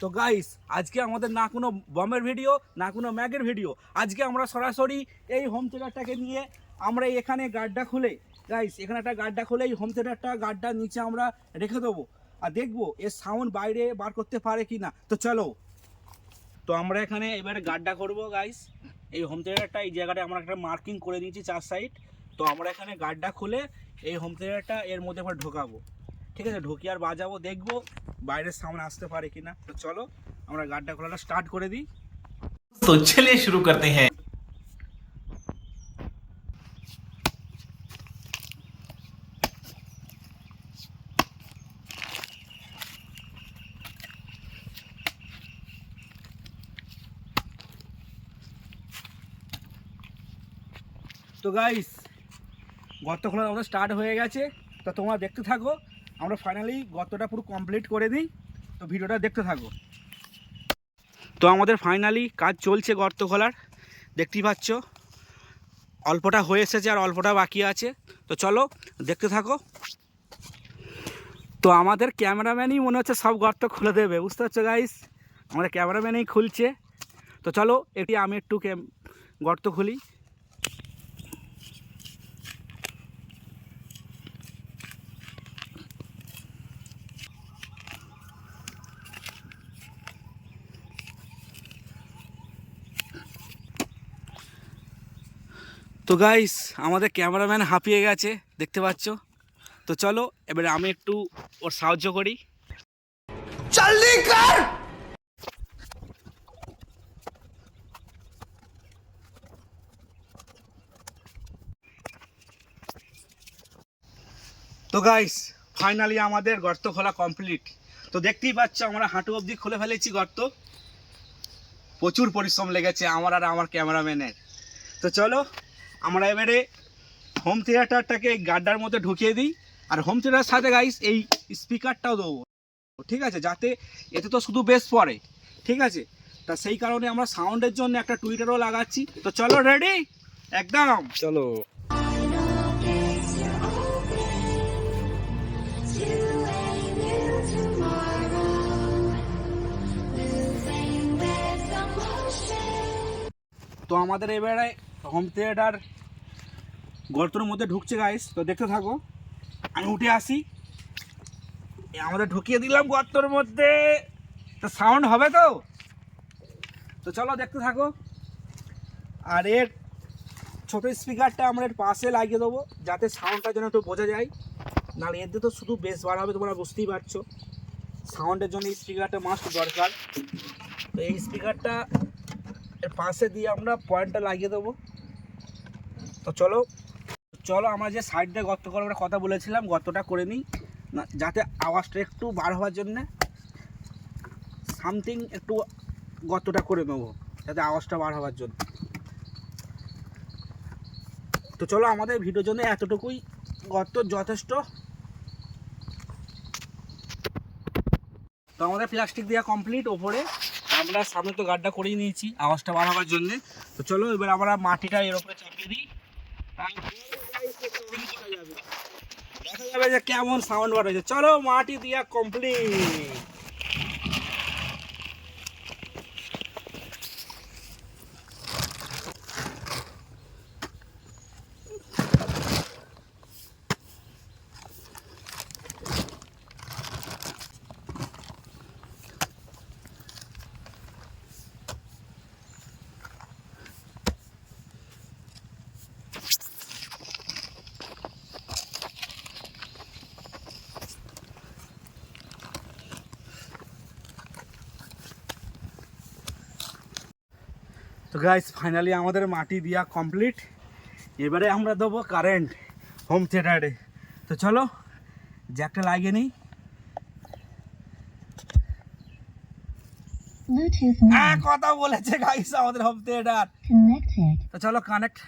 তো গাইস আজকে আমাদের না কোনো বমের ভিডিও না কোনো ম্যাগের ভিডিও, আজকে আমরা সরাসরি এই হোম থিয়েটারটাকে নিয়ে আমরা এখানে গার্ডটা খুলে গাইস এখানে একটা গার্ডটা খুলে এই হোম থিয়েটারটা গার্ডটা নিচে আমরা রেখে দেবো আর দেখবো এর সাউন্ড বাইরে বার করতে পারে কি না। তো চলো, তো আমরা এখানে এবারে গার্ডটা করবো গাইস। এই হোম থিয়েটারটা এই জায়গাটা আমরা একটা মার্কিং করে দিয়েছি 4 সাইড। তো আমরা এখানে গার্ডটা খুলে এই হোম থিয়েটারটা এর মধ্যে আমরা ঢোকাবো, ঠিক আছে? ঢুকিয়ে আর বাজাবো, দেখবো বাইরের সামনে আসতে পারে কিনা। তো চলো আমরা গার্ডটা খোলাটা স্টার্ট করে দিই। तो चलिए शुरू करते हैं। তো গাইস গর্ত খোলা আমাদের স্টার্ট হয়ে গেছে। তো তোমরা দেখতে থাকো, আমরা ফাইনালি গর্তটা পুরো কমপ্লিট করে দিই। তো ভিডিওটা দেখতে থাকো। তো আমাদের ফাইনালি কাজ চলছে গর্ত খোলার, দেখতেই পাচ্ছ অল্পটা হয়ে এসেছে আর অল্পটা বাকি আছে। তো চলো দেখতে থাকো। তো আমাদের ক্যামেরাম্যানই মনে হচ্ছে সব গর্ত খুলে দেবে, বুঝতে পারছো গাইস? আমাদের ক্যামেরাম্যানই খুলছে। তো চলো এটি আমি একটু গর্ত খুলি। তো গাইস আমাদের ক্যামেরাম্যান হাঁপিয়ে গেছে, দেখতে পাচ্ছ। তো চলো এবারে আমি একটু ওর সাহায্য করি। जल्दी कर। তো গাইস ফাইনালি আমাদের গর্ত খোলা কমপ্লিট। তো দেখতেই পাচ্ছ আমরা হাঁটু অবধি খুলে ফেলেছি গর্ত। প্রচুর পরিশ্রম লেগেছে আমার আর আমার ক্যামেরাম্যানের। তো চলো আমরা এবারে হোম থিয়েটারটাকে গাড্ডার মধ্যে ঢুকিয়ে দিই। আর হোম থিয়েটারের সাথে গাইস এই স্পিকারটাও দেবো, ঠিক আছে? যাতে এতে তো শুধু বেস পড়ে, ঠিক আছে? তা সেই কারণে আমরা সাউন্ডের জন্য একটা টুইটারও লাগাচ্ছি। তো চলো রেডি একদম, চলো। তো আমাদের এবারে হোম থিয়েটার গর্তের মধ্যে ঢুকছে গাইস। তো দেখতে থাকো, আমি উঠে আসি। আমাদের ঢুকিয়ে দিলাম গর্তের মধ্যে। তো সাউন্ড হবে তো? তো চলো দেখতে থাকো। আর এর ছোট স্পিকারটা আমরা এর পাশে লাগিয়ে দেবো যাতে সাউন্ডটা যেন একটু বোঝা যায়। নাহলে এতে তো শুধু বেস বার হবে, তোমরা বুঝতেই পারছো। সাউন্ডের জন্য স্পিকারটা মাস্ট দরকার। তো এই স্পিকারটা এর পাশে দিয়ে আমরা পয়েন্টটা লাগিয়ে দেবো। তো চলো চলো আমরা যে সাইড দিয়ে গর্ত করার কথা বলেছিলাম গর্তটা করে নিই, না যাতে আওয়াজটা একটু বার হওয়ার জন্যে সামথিং একটু গর্তটা করে নেবো যাতে আওয়াজটা বার হওয়ার জন্য। তো চলো আমাদের ভিডিওর জন্য এতটুকুই গর্ত যথেষ্ট। তো আমাদের প্লাস্টিক দেওয়া কমপ্লিট। ওপরে আমরা সামনে তো গাড্ডা করেই নিয়েছি আওয়াজটা বার হওয়ার জন্যে। তো চলো এবার আমরা মাটিটা এর উপরে চাপিয়ে দিই, দেখা যাবে যে কেমন সাউন্ড বার হয়েছে। চলো মাটি দিয়া কমপ্লিট। তো গাইস ফাইনালি আমাদের মাটি দিয়া কমপ্লিট। এবারে আমরা দেবো কারেন্ট হোম থিয়েটারে। তো চলো জ্যাকটা লাগিয়ে নিই। হ্যাঁ কথা বলেছে গাইস আমাদের হোম থিয়েটার। তো চলো কানেক্ট।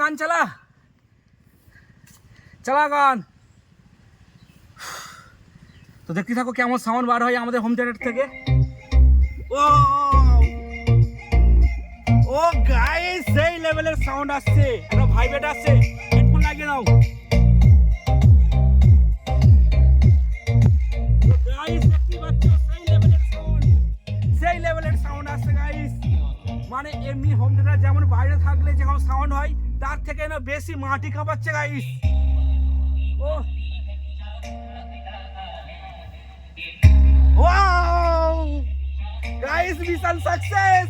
গান চালা চালা গান। তো দেখতে থাকো কেমন সাউন্ড বার হয় আমাদের হোম থিয়েটার থেকে। ও ও গাইস সেই লেভেলের সাউন্ড আসছে, একটা ভাইব্রেট আসছে। হেডফোন লাগিয়ে নাও। গাইস দেখতে পাচ্ছ সেই লেভেলের সাউন্ড। মানে এমনি হোম থিয়েটার যেমন বাইরে থাকলে যেমন সাউন্ড হয় তার থেকে না বেশি মাটি কাঁপাচ্ছে গাইস। ও ওয়াও গাইস, মিশন সাকসেস।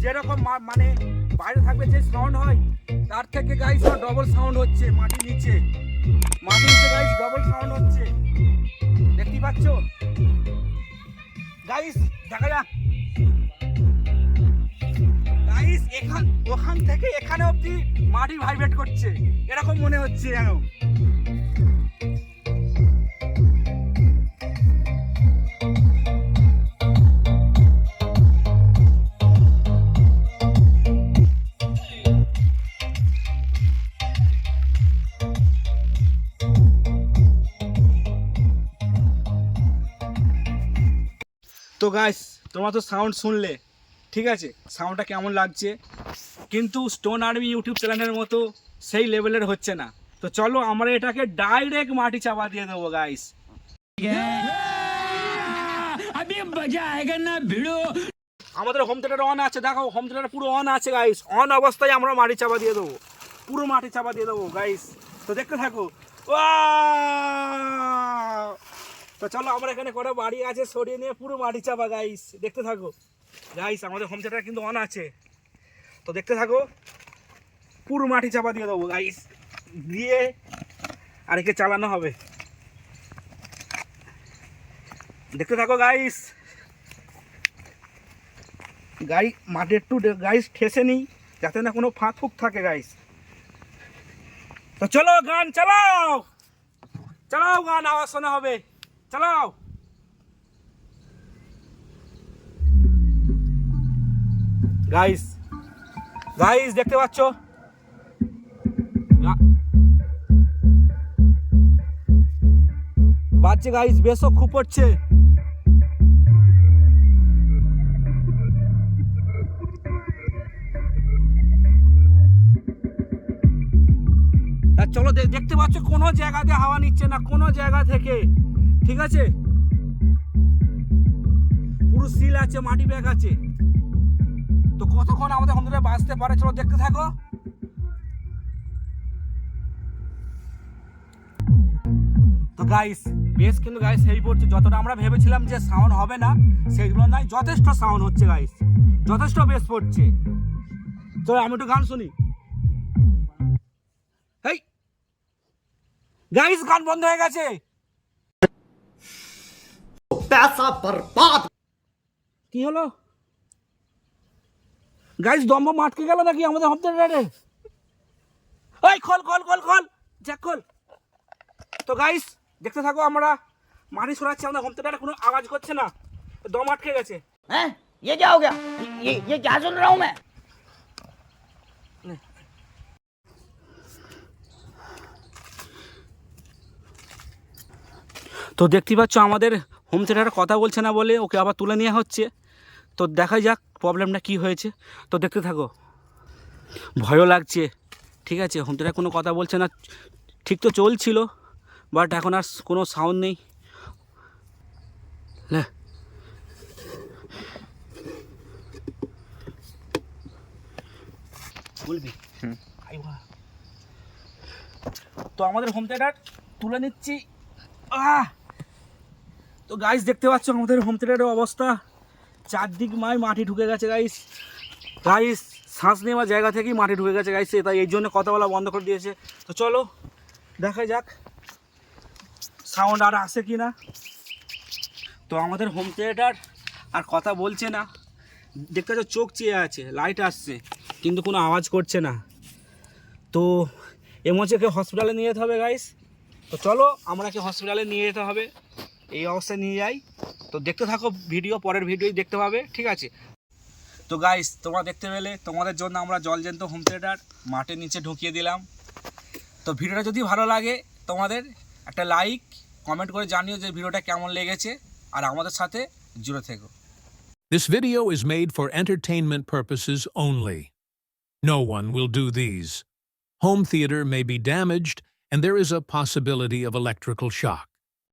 যেরকম মানে বাইরে থাকবে যে সাউন্ড হয় তার থেকে গাইস ডবল সাউন্ড হচ্ছে মাটির নিচে গাইস, ডবল সাউন্ড হচ্ছে, দেখতে পাচ্ছ গাইস? দেখা যাক গাইস, ওখান থেকে এখানে অবধি মাটি ভাইব্রেট করছে, এরকম মনে হচ্ছে যেন। তো গাইস, তোমরা তো সাউন্ড শুনলে, ঠিক আছে, সাউন্ডটা কেমন লাগছে, কিন্তু স্টোন আর্মি ইউটিউব চ্যানেলের মতো সেই লেভেলের হচ্ছে না। তো চলো আমরা এটাকে ডাইরেক্ট মাটি চাপা দিয়ে দেবো গাইস। আমাদের হোম থিয়েটার অন আছে, দেখো হোম থিয়েটার পুরো অন আছে গাইস। অন অবস্থায় আমরা মাটি চাপা দিয়ে দেবো, পুরো মাটি চাপা দিয়ে দেবো গাইস। তো দেখতে থাকো। তো চলো আমরা এখানে কটা বাড়ি আছে সরিয়ে নিয়ে পুরো মাটি চাপা গাইস, দেখতে থাকো গাইস। আমাদের হোম থিয়েটার কিন্তু অন আছে, তো দেখতে থাকো। পুরো মাটি চাপা দিয়ে দেবো গাইস, দিয়ে আর একে চালানো হবে, দেখতে থাকো গাইস। মাটি একটু গাইস ঠেসে নিই যাতে না কোনো ফাঁক ফুক থাকে গাইস। তো চলো গান চালাও, চালাও গান, আওয়াজ শোনা হবে, চালাও। গাইস গাইস দেখতে পাচ্ছ বাচ্চা গাইস, বেশও খুব পড়ছে। চলো দেখতে পাচ্ছ কোনো জায়গাতে হাওয়া নিচ্ছে না, কোনো জায়গা থেকে, ঠিক আছে, পুরো সিল আছে, মাটি ব্যাগ আছে। তো কতক্ষণ আমাদের হোম থিয়েটার বাজতে পারে চলো দেখতে থাকো। তো গাইস বেশ কিন্তু গাইস হেভি পড়ছে, যতটা আমরা ভেবেছিলাম যে সাউন্ড হবে না সেইগুলো নাই, যথেষ্ট সাউন্ড হচ্ছে গাইস, যথেষ্ট বেশ পড়ছে। চলো আমি একটু গান শুনি। হেই গাইস, গান বন্ধ হয়ে গেছে, पैसा बर्बाद। কি হলো গাইস? দম্ভ মাটকে গেল নাকি আমাদের হোম থিয়েটারে? ওই খোল খোল খোল খোল, জ্যাক খোল। তো গাইস দেখতে থাকো, আমরা মাটি সরাচ্ছি, আমাদের হোম থিয়েটারে কোনো আওয়াজ করছে না, দম আটকে গেছে। हैं? ये क्या हो गया? ये क्या सुन रहा हूँ मैं? তো দেখতে পাচ্ছ আমাদের হোম থিয়েটারে কথা বলছে না বলে ওকে আবার তুলে নেওয়া হচ্ছে। তো দেখা যাক প্রবলেমটা কি হয়েছে, তো দেখতে থাকো। ভয়ও লাগছে, ঠিক আছে, হোম থিয়েটার কোনো কথা বলছে না, ঠিক তো চলছিল, বাট এখন আর কোনো সাউন্ড নেই। বলবি তো আমাদের হোম থিয়েটার তুলে নিচ্ছি। তো গাইস দেখতে পাচ্ছ আমাদের হোম থিয়েটারের অবস্থা, চারদিক মাটি ঢুকে গেছে গাইস। গাইস শ্বাস নেওয়ার জায়গা থেকেই মাটি ঢুকে গেছে গাইস, তাই এই জন্য কথা বলা বন্ধ করে দিয়েছে। তো চলো দেখা যাক সাউন্ড আর আসে কি না। তো আমাদের হোম থিয়েটার আর কথা বলছে না, দেখতে পাচ্ছ চোখ চেয়ে আছে, লাইট আসছে কিন্তু কোনো আওয়াজ করছে না। তো এমনকি হসপিটালে নিয়ে যেতে হবে গাইস। তো চলো আমরাকে হসপিটালে নিয়ে যেতে হবে, এই অবস্থায় নিয়ে যাই। তো দেখতে থাকো ভিডিও, পরের ভিডিওই দেখতে পাবে, ঠিক আছে। তো গাইস তোমরা দেখতে পেলে, তোমাদের জন্য আমরা জলজ্যান্ত হোম থিয়েটার মাটির নিচে ঢুকিয়ে দিলাম। তো ভিডিওটা যদি ভালো লাগে তোমাদের একটা লাইক কমেন্ট করে জানিও যে ভিডিওটা কেমন লেগেছে, আর আমাদের সাথে জুড়ে থেকো। This video is made for entertainment purposes only. No one will do these. Home theater may be damaged, and there is a possibility of electrical shock.